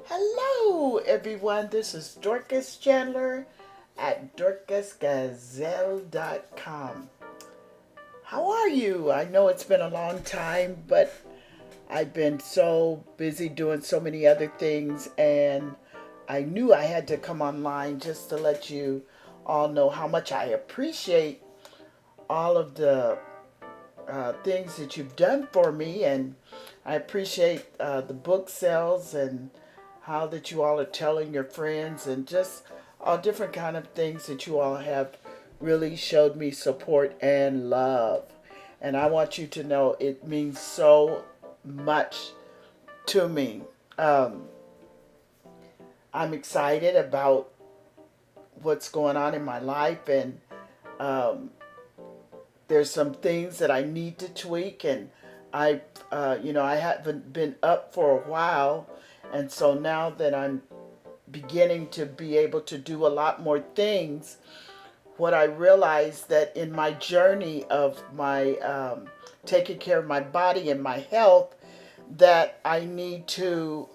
Hello, everyone. This is Dorcas Chandler at dorcasgazelle.com. How are you? I know it's been a long time, but I've been so busy doing so many other things, and I knew I had to come online just to let you all know how much I appreciate all of the things that you've done for me, and I appreciate the book sales and how that you all are telling your friends and just all different kind of things that you all have really showed me support and love. And I want you to know it means so much to me. Um, I'm excited about what's going on in my life, and um, there's some things that I need to tweak, and I haven't been up for a while, and so now that I'm beginning to be able to do a lot more things, what I realized that in my journey of my taking care of my body and my health, that I need to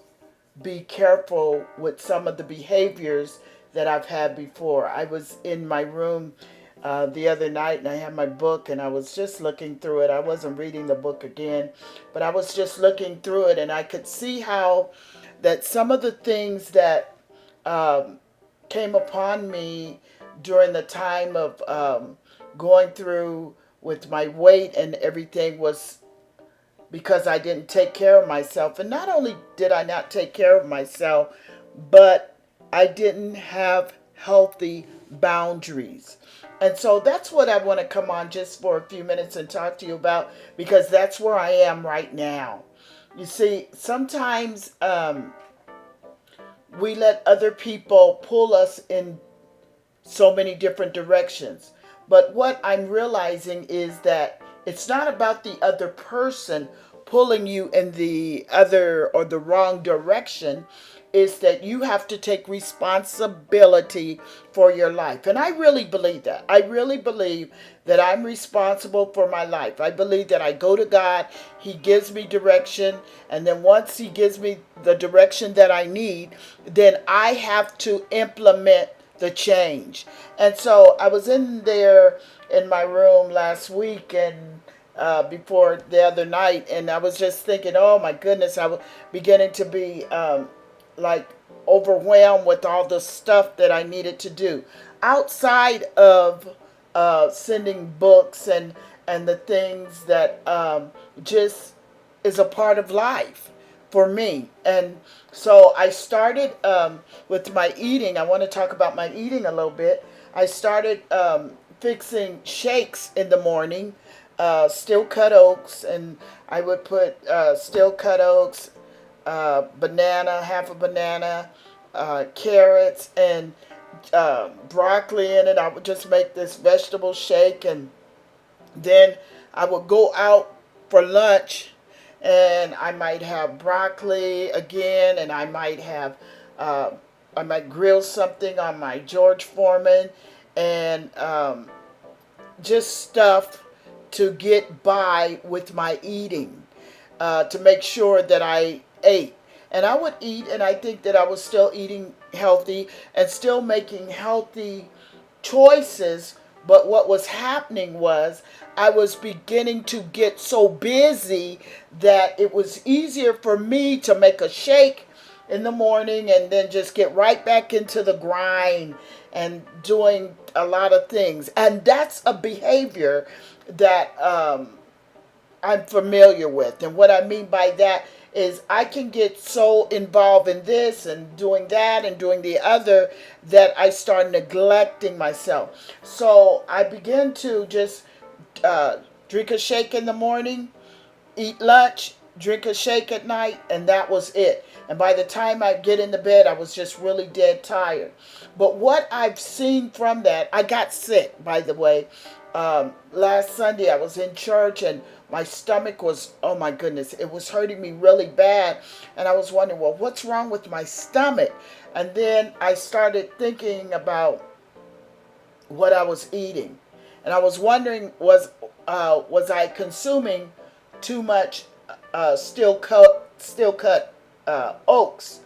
be careful with some of the behaviors that I've had before. I was in my room the other night and I had my book and I was just looking through it. I wasn't reading the book again, but I was just looking through it and I could see how that some of the things that um, came upon me during the time of going through with my weight and everything was because I didn't take care of myself. And not only did I not take care of myself, but I didn't have healthy boundaries. And so that's what I want to come on just for a few minutes and talk to you about because that's where I am right now. You see, sometimes we let other people pull us in so many different directions. But what I'm realizing is that it's not about the other person pulling you in the other or the wrong direction. Is that you have to take responsibility for your life. And I really believe that. I really believe that I'm responsible for my life. I believe that I go to God, He gives me direction, and then once He gives me the direction that I need, then I have to implement the change. And so I was in there in my room last week and before the other night, and I was just thinking, oh my goodness, I was beginning to be like overwhelmed with all the stuff that I needed to do outside of sending books and the things that just is a part of life for me. And so I started with my eating. I want to talk about my eating a little bit. I started fixing shakes in the morning, steel cut oats, and I would put steel cut oats, banana, half a banana, carrots, and broccoli in it. I would just make this vegetable shake, and then I would go out for lunch and I might have broccoli again, and uh, I might grill something on my George Foreman, and just stuff to get by with my eating, to make sure that I ate. And I would eat, and I think that I was still eating healthy and still making healthy choices. But what was happening was I was beginning to get so busy that it was easier for me to make a shake in the morning and then just get right back into the grind and doing a lot of things. And that's a behavior that I'm familiar with. And what I mean by that is I can get so involved in this and doing that and doing the other that I start neglecting myself. So I begin to just drink a shake in the morning, eat lunch, drink a shake at night, and that was it. And by the time I get into bed, I was just really dead tired. But what I've seen from that, I got sick, by the way. Last Sunday, I was in church and my stomach was, oh my goodness, it was hurting me really bad. And I was wondering, well, what's wrong with my stomach? And then I started thinking about what I was eating. And I was wondering, was I consuming too much steel cut oats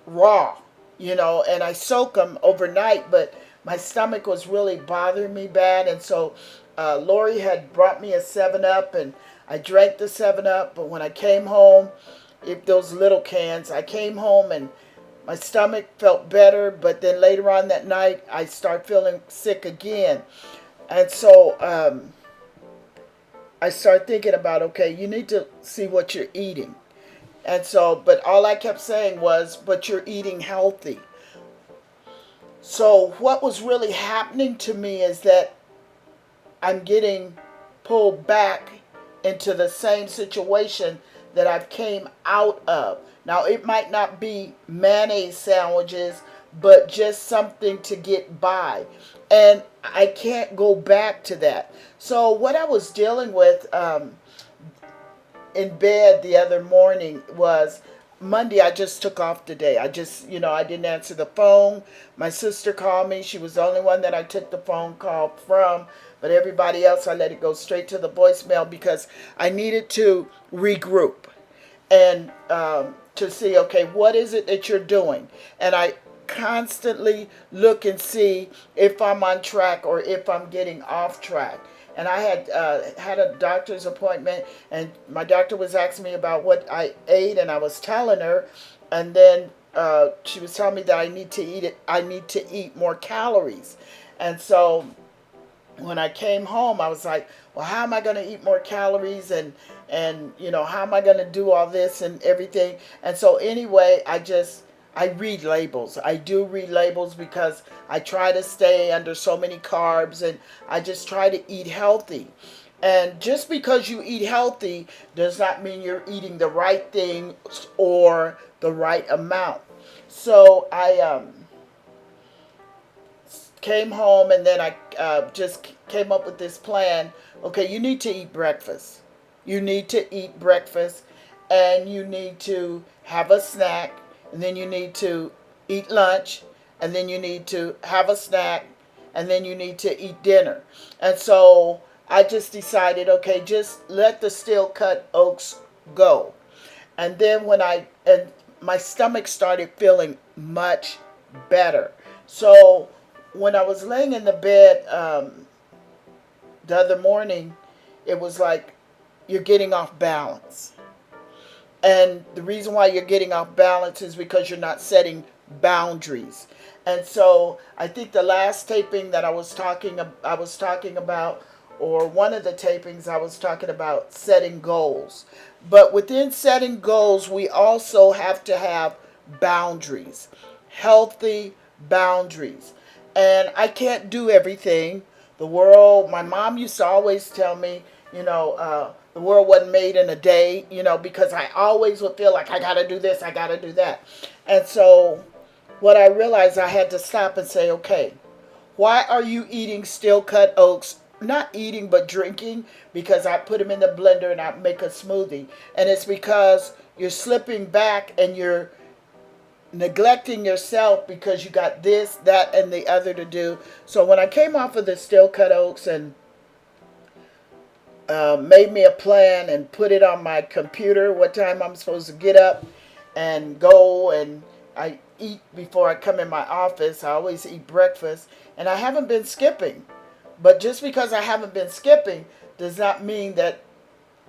raw, and I soak them overnight, but my stomach was really bothering me bad. And so Lori had brought me a 7 Up, and I drank the 7 Up. But when I came home, those little cans, I came home and my stomach felt better. But then later on that night, I started feeling sick again. And so I started thinking about, okay, you need to see what you're eating. And so, but all I kept saying was, but you're eating healthy. So what was really happening to me is that I'm getting pulled back into the same situation that I've came out of. Now, it might not be mayonnaise sandwiches, but just something to get by. And I can't go back to that. So what I was dealing with in bed the other morning was Monday. I just took off the day. I didn't answer the phone. My sister called me. She was the only one that I took the phone call from. But everybody else, I let it go straight to the voicemail because I needed to regroup and to see, okay, what is it that you're doing? And I constantly look and see if I'm on track or if I'm getting off track. And I had a doctor's appointment, and my doctor was asking me about what I ate, and I was telling her, and then she was telling me that I need to eat it. I need to eat more calories, and so when I came home, I was like, well, how am I going to eat more calories, and how am I going to do all this and everything? And so anyway, I read labels. I do read labels because I try to stay under so many carbs, and I just try to eat healthy. And just because you eat healthy does not mean you're eating the right thing or the right amount. So I came home, and then I just came up with this plan. Okay, you need to eat breakfast. You need to eat breakfast, and you need to have a snack, and then you need to eat lunch, and then you need to have a snack, and then you need to eat dinner. And so I just decided, okay, just let the steel cut oats go. And then and my stomach started feeling much better. So when I was laying in the bed the other morning, it was like you're getting off balance. And the reason why you're getting off balance is because you're not setting boundaries. And so I think the last taping that I was talking about, or one of the tapings, I was talking about setting goals. But within setting goals, we also have to have boundaries, healthy boundaries. And I can't do everything. My mom used to always tell me, the world wasn't made in a day, because I always would feel like I got to do this, I got to do that. And so what I realized, I had to stop and say, okay, why are you eating steel cut oats? Not eating, but drinking, because I put them in the blender and I make a smoothie. And it's because you're slipping back and you're neglecting yourself because you got this, that, and the other to do. So when I came off of the steel cut oats and made me a plan and put it on my computer what time I'm supposed to get up and go, and I eat before I come in my office. I always eat breakfast, and I haven't been skipping. But just because I haven't been skipping does not mean that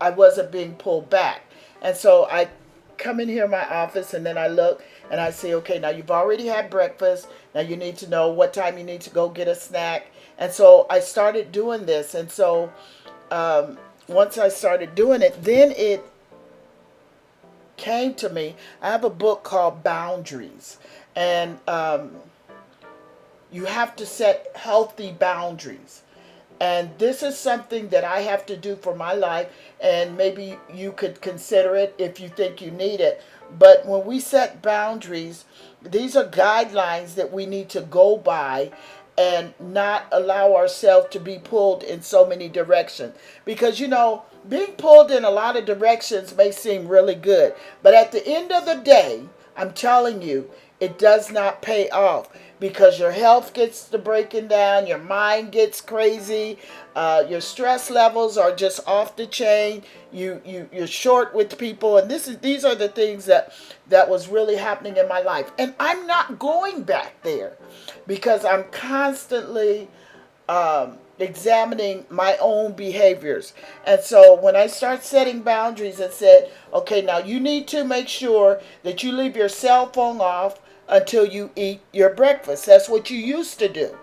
I wasn't being pulled back. And so I come in here in my office, and then I look and I say, okay, now you've already had breakfast. Now you need to know what time you need to go get a snack. And so I started doing this. And so once I started doing it, then it came to me. I have a book called Boundaries. And you have to set healthy boundaries. And this is something that I have to do for my life, and maybe you could consider it if you think you need it. But when we set boundaries, these are guidelines that we need to go by and not allow ourselves to be pulled in so many directions. Because, being pulled in a lot of directions may seem really good. But at the end of the day, I'm telling you, it does not pay off because your health gets to breaking down, your mind gets crazy, your stress levels are just off the chain. You're short with people, and these are the things that was really happening in my life, and I'm not going back there because I'm constantly examining my own behaviors. And so when I start setting boundaries and said, okay, now you need to make sure that you leave your cell phone off until you eat your breakfast. That's what you used to do.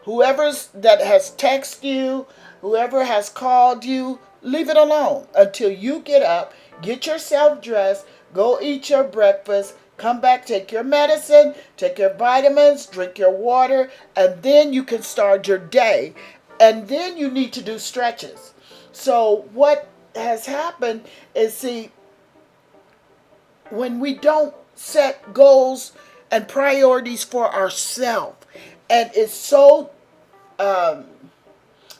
Whoever's that has texted you, whoever has called you, leave it alone until you get up, get yourself dressed, go eat your breakfast, come back, take your medicine, take your vitamins, drink your water, and then you can start your day. And then you need to do stretches. So what has happened is, see, when we don't set goals and priorities for ourselves, and it's so um,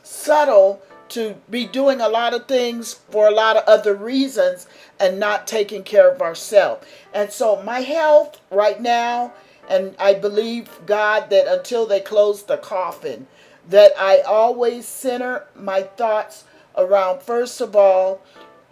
subtle to be doing a lot of things for a lot of other reasons and not taking care of ourselves. And so my health right now, and I believe God that until they close the coffin, that I always center my thoughts around, first of all,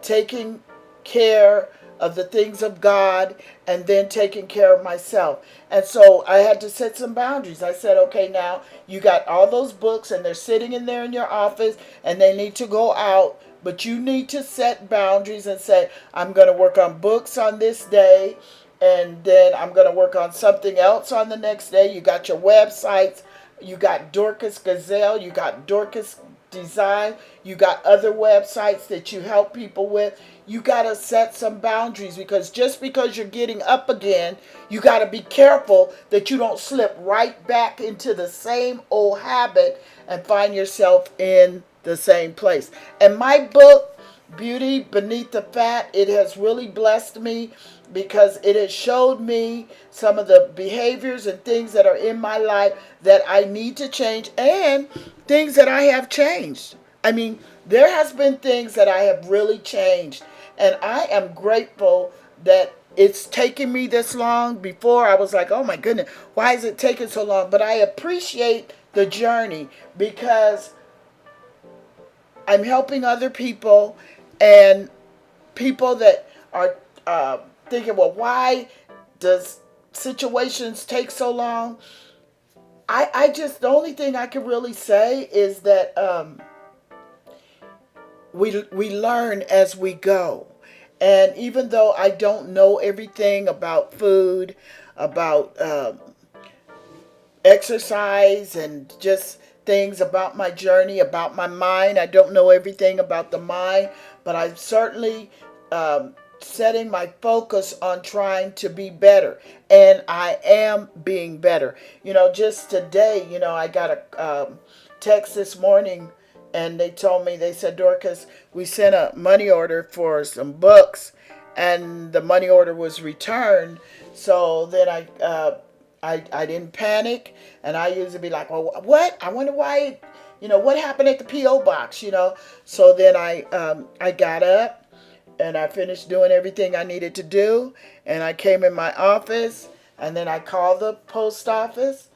taking care of the things of God, and then taking care of myself. And so I had to set some boundaries. I said, okay, now you got all those books and they're sitting in there in your office and they need to go out, but you need to set boundaries and say, I'm going to work on books on this day, and then I'm going to work on something else on the next day. You got your websites, you got Dorcas Gazelle, you got Dorcas Design, you got other websites that you help people with. You got to set some boundaries, because just because you're getting up again, you got to be careful that you don't slip right back into the same old habit and find yourself in the same place. And my book, Beauty Beneath the Fat, it has really blessed me because it has showed me some of the behaviors and things that are in my life that I need to change, and things that I have changed. I mean, there has been things that I have really changed, and I am grateful that it's taken me this long. Before I was like, oh my goodness, why is it taking so long? But I appreciate the journey because I'm helping other people, and people that are thinking, well, why does situations take so long? I just, the only thing I can really say is that we learn as we go. And even though I don't know everything about food, about exercise, and just things about my journey, about my mind, I don't know everything about the mind, but I'm certainly setting my focus on trying to be better. And I am being better. Just today, I got a text this morning, and they told me, they said, Dorcas, we sent a money order for some books, and the money order was returned. So then I didn't panic, and I usually be like, well, what? I wonder why, what happened at the P.O. box, So then I got up, and I finished doing everything I needed to do, and I came in my office, and then I called the post office,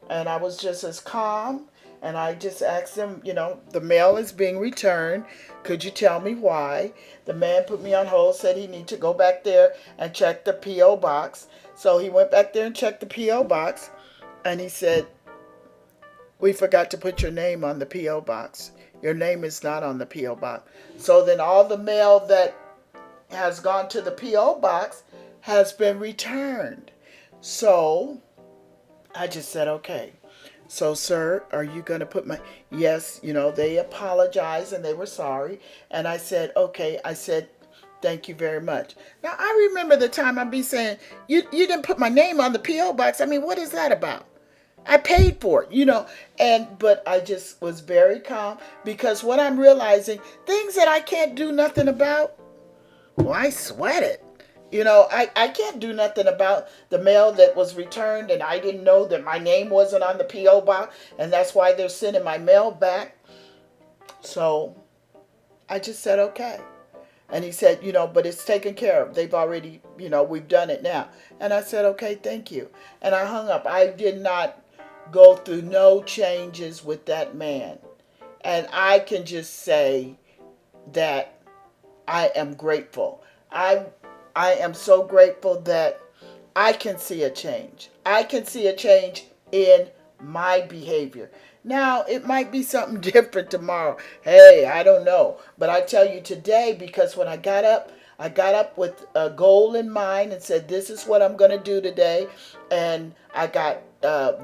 and I was just as calm, and I just asked them, the mail is being returned. Could you tell me why? The man put me on hold, said he needed to go back there and check the P.O. box. So he went back there and checked the P.O. box, and he said, we forgot to put your name on the P.O. box. Your name is not on the P.O. box. So then all the mail that has gone to the P.O. box has been returned. So I just said, okay. So, sir, are you going to put my... Yes, they apologized and they were sorry. And I said, okay. I said, thank you very much. Now, I remember the time I'd be saying, you didn't put my name on the P.O. box. I mean, what is that about? I paid for it, but I just was very calm, because what I'm realizing, things that I can't do nothing about, well, I sweat it. I can't do nothing about the mail that was returned, and I didn't know that my name wasn't on the P.O. box, and that's why they're sending my mail back. So I just said, okay. And he said, but it's taken care of. They've already, we've done it now. And I said, okay, thank you. And I hung up. I did not go through no changes with that man. And I can just say that I am grateful. I I am so grateful that I can see a change. I can see a change in my behavior. Now, it might be something different tomorrow. Hey, I don't know. But I tell you today, because when I got up with a goal in mind and said, this is what I'm going to do today. And I got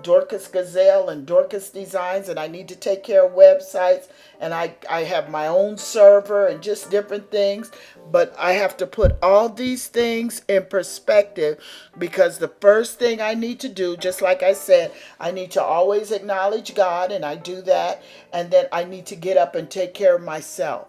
Dorcas Gazelle and Dorcas Designs, and I need to take care of websites. And I have my own server and just different things. But I have to put all these things in perspective, because the first thing I need to do, just like I said, I need to always acknowledge God, and I do that. And then I need to get up and take care of myself.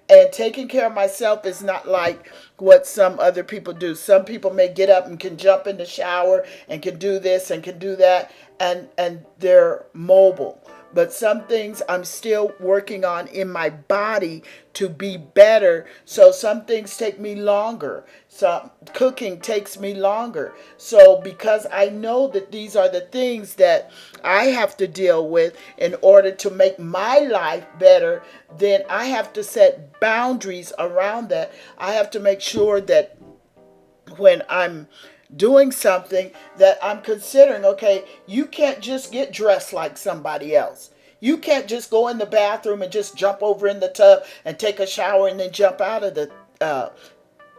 And taking care of myself is not like what some other people do. Some people may get up and can jump in the shower and can do this and can do that, and they're mobile. But some things I'm still working on in my body to be better. So some things take me longer. Some cooking takes me longer. So because I know that these are the things that I have to deal with in order to make my life better, then I have to set boundaries around that. I have to make sure that when I'm doing something, that I'm considering, okay, you can't just get dressed like somebody else. You can't just go in the bathroom and just jump over in the tub and take a shower and then jump out of the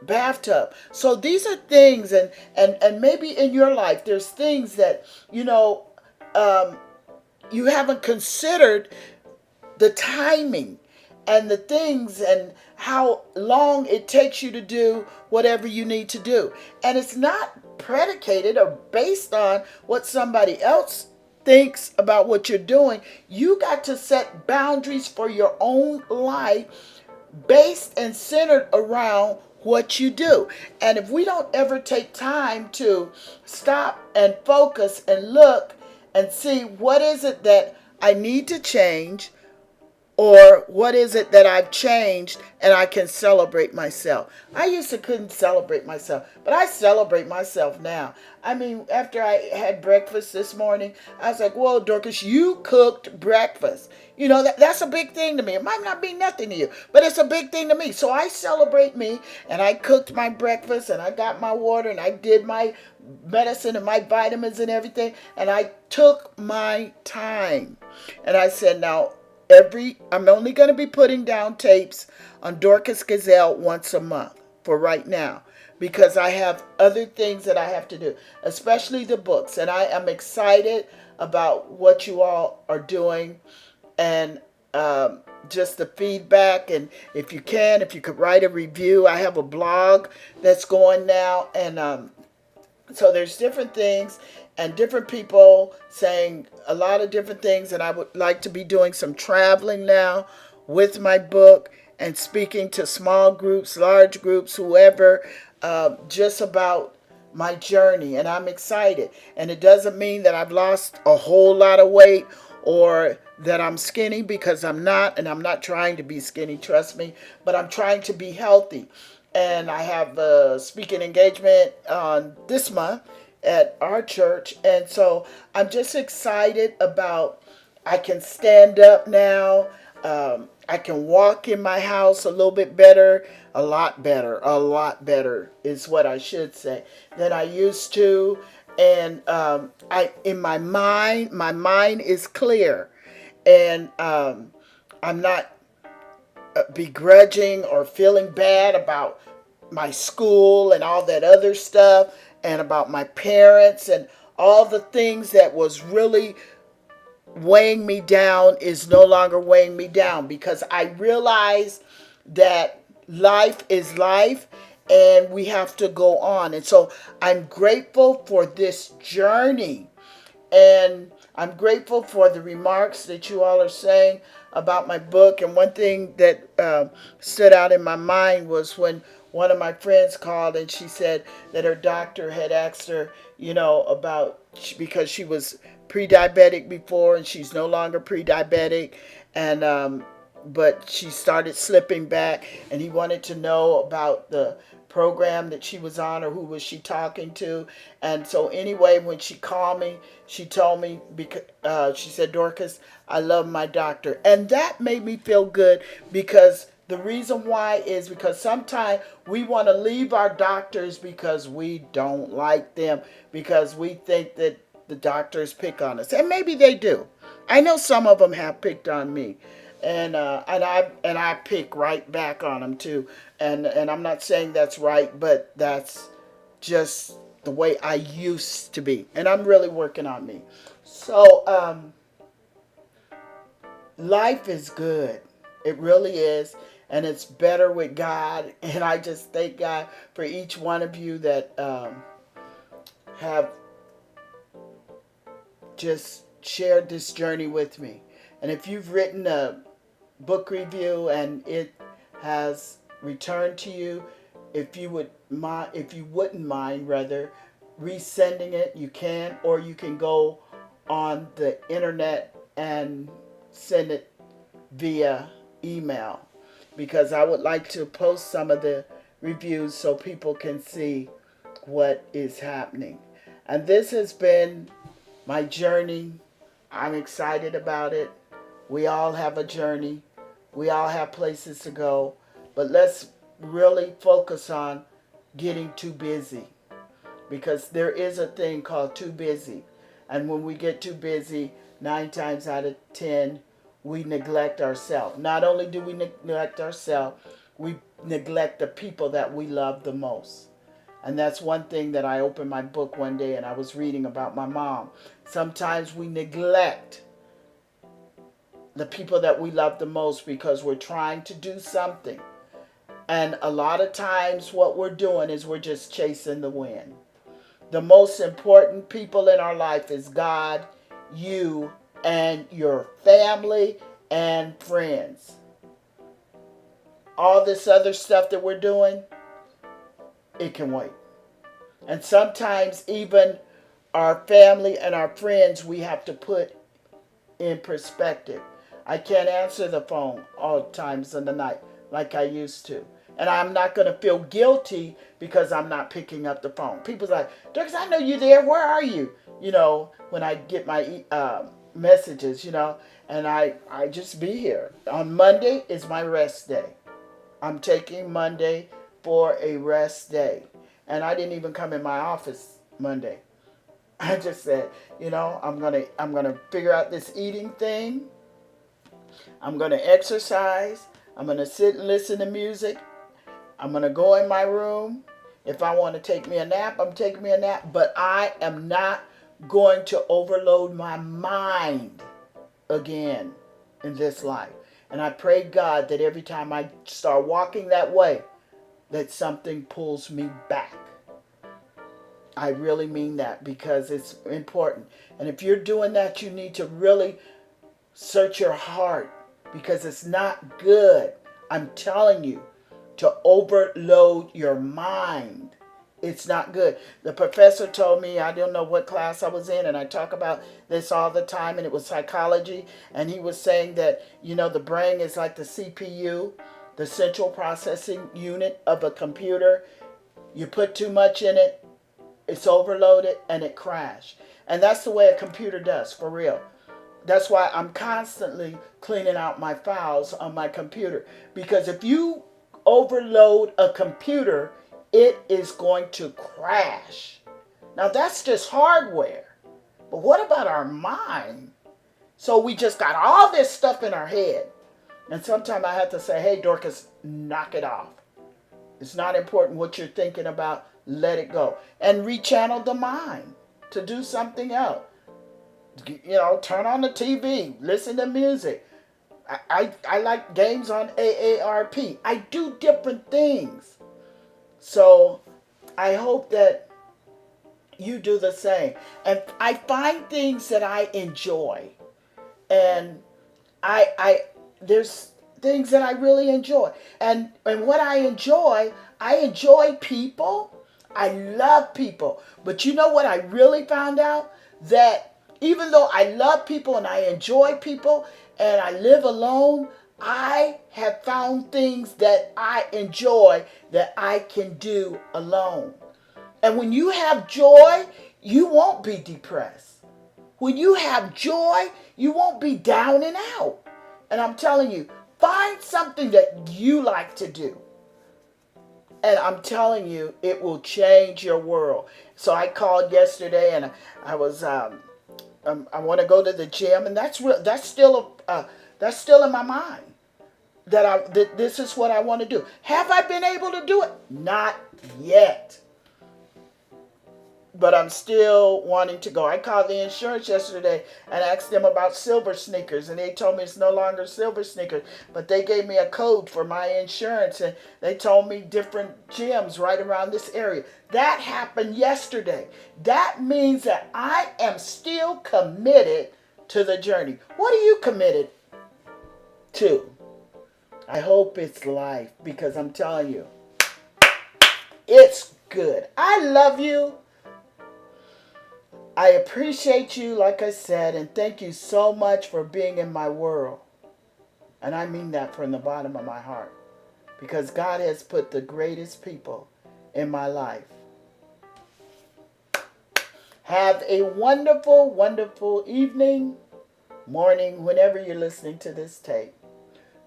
bathtub. So these are things, and maybe in your life there's things that um, you haven't considered the timing and the things and how long it takes you to do whatever you need to do. And it's not predicated or based on what somebody else thinks about what you're doing. You got to set boundaries for your own life based and centered around what you do. And if we don't ever take time to stop and focus and look and see what is it that I need to change, or what is it that I've changed, and I can celebrate myself. I used to couldn't celebrate myself, but I celebrate myself now. I mean, after I had breakfast this morning, I was like, whoa, Dorcas, you cooked breakfast. That's a big thing to me. It might not be nothing to you, but it's a big thing to me. So I celebrate me, and I cooked my breakfast, and I got my water, and I did my medicine and my vitamins and everything, and I took my time. And I said, now, I'm only going to be putting down tapes on Dorcas Gazelle once a month for right now, because I have other things that I have to do, especially the books. And I am excited about what you all are doing, and just the feedback. And if you could write a review. I have a blog that's going now, and so there's different things and different people saying a lot of different things. And I would like to be doing some traveling now with my book and speaking to small groups, large groups, whoever, just about my journey. And I'm excited. And it doesn't mean that I've lost a whole lot of weight or that I'm skinny, because I'm not. And I'm not trying to be skinny, trust me, but I'm trying to be healthy. And I have a speaking engagement on this month at our church. And so I'm just excited about, I can stand up now. I can walk in my house a little bit better, a lot better is what I should say, than I used to. And in my mind is clear. And I'm not begrudging or feeling bad about my school and all that other stuff, and about my parents, and all the things that was really weighing me down is no longer weighing me down, because I realize that life is life and we have to go on. And so I'm grateful for this journey. And I'm grateful for the remarks that you all are saying about my book. And one thing that stood out in my mind was when one of my friends called, and she said that her doctor had asked her, about, because she was pre-diabetic before and she's no longer pre-diabetic. And but she started slipping back, and he wanted to know about the program that she was on or who was she talking to. And so anyway, when she called me, she told me, because she said, Dorcas, I love my doctor. And that made me feel good, because the reason why is because sometimes we want to leave our doctors because we don't like them, because we think that the doctors pick on us. And maybe they do. I know some of them have picked on me, and I pick right back on them too. And I'm not saying that's right, but that's just the way I used to be, and I'm really working on me. So life is good. It really is. And it's better with God. And I just thank God for each one of you that have just shared this journey with me. And if you've written a book review and it has returned to you, if you wouldn't mind rather resending it, you can, or you can go on the internet and send it via email, because I would like to post some of the reviews so people can see what is happening. And this has been my journey. I'm excited about it. We all have a journey. We all have places to go. But let's really focus on getting too busy, because there is a thing called too busy. And when we get too busy, 9 times out of 10, we neglect ourselves. Not only do we neglect ourselves, we neglect the people that we love the most. And that's one thing that I opened my book one day and I was reading about my mom. Sometimes we neglect the people that we love the most because we're trying to do something. And a lot of times what we're doing is we're just chasing the wind. The most important people in our life is God, you, and your family and friends. All this other stuff that we're doing, it can wait. And sometimes even our family and our friends we have to put in perspective. I can't answer the phone all times in the night like I used to. And I'm not going to feel guilty because I'm not picking up the phone. People's like, Dorcas, I know you're there. Where are you? When I get my messages, and I just be here. On Monday is my rest day. I'm taking Monday for a rest day. And I didn't even come in my office Monday. I just said, I'm gonna figure out this eating thing. I'm gonna exercise. I'm gonna sit and listen to music. I'm gonna go in my room. If I want to take me a nap, I'm taking me a nap. But I am not going to overload my mind again in this life. And I pray God that every time I start walking that way, that something pulls me back. I really mean that, because it's important. And if you're doing that, you need to really search your heart, because it's not good, I'm telling you, to overload your mind. It's not good. The professor told me, I don't know what class I was in, and I talk about this all the time, and it was psychology, and he was saying that, the brain is like the CPU, the central processing unit of a computer. You put too much in it, it's overloaded, and it crashes. And that's the way a computer does, for real. That's why I'm constantly cleaning out my files on my computer. Because if you overload a computer, it is going to crash. Now that's just hardware. But what about our mind? So we just got all this stuff in our head. And sometimes I have to say, hey, Dorcas, knock it off. It's not important what you're thinking about. Let it go. And rechannel the mind to do something else. Turn on the TV. Listen to music. I like games on AARP. I do different things. So I hope that you do the same. And I find things that I enjoy. And there's things that I really enjoy. And what I enjoy people. I love people. But you know what I really found out? That even though I love people and I enjoy people and I live alone, I have found things that I enjoy that I can do alone. And when you have joy, you won't be depressed. When you have joy, you won't be down and out. And I'm telling you, find something that you like to do. And I'm telling you, it will change your world. So I called yesterday, and I was I want to go to the gym, and that's still in my mind that this is what I want to do. Have I been able to do it? Not yet. But I'm still wanting to go. I called the insurance yesterday and asked them about silver sneakers, and they told me it's no longer silver sneakers, but they gave me a code for my insurance, and they told me different gyms right around this area. That happened yesterday. That means that I am still committed to the journey. What are you committed to? I hope it's life, because I'm telling you, it's good. I love you. I appreciate you, like I said, and thank you so much for being in my world. And I mean that from the bottom of my heart, because God has put the greatest people in my life. Have a wonderful, wonderful evening, morning, whenever you're listening to this tape.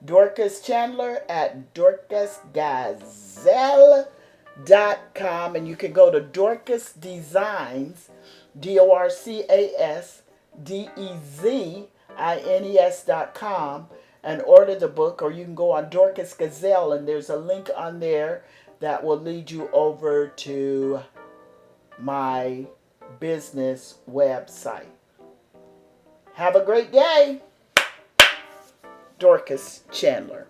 Dorcas Chandler at DorcasGazelle.com, and you can go to Dorcas Designs, DorcasDezines.com, and order the book, or you can go on Dorcas Gazelle, and there's a link on there that will lead you over to my business website. Have a great day. Dorcas Chandler.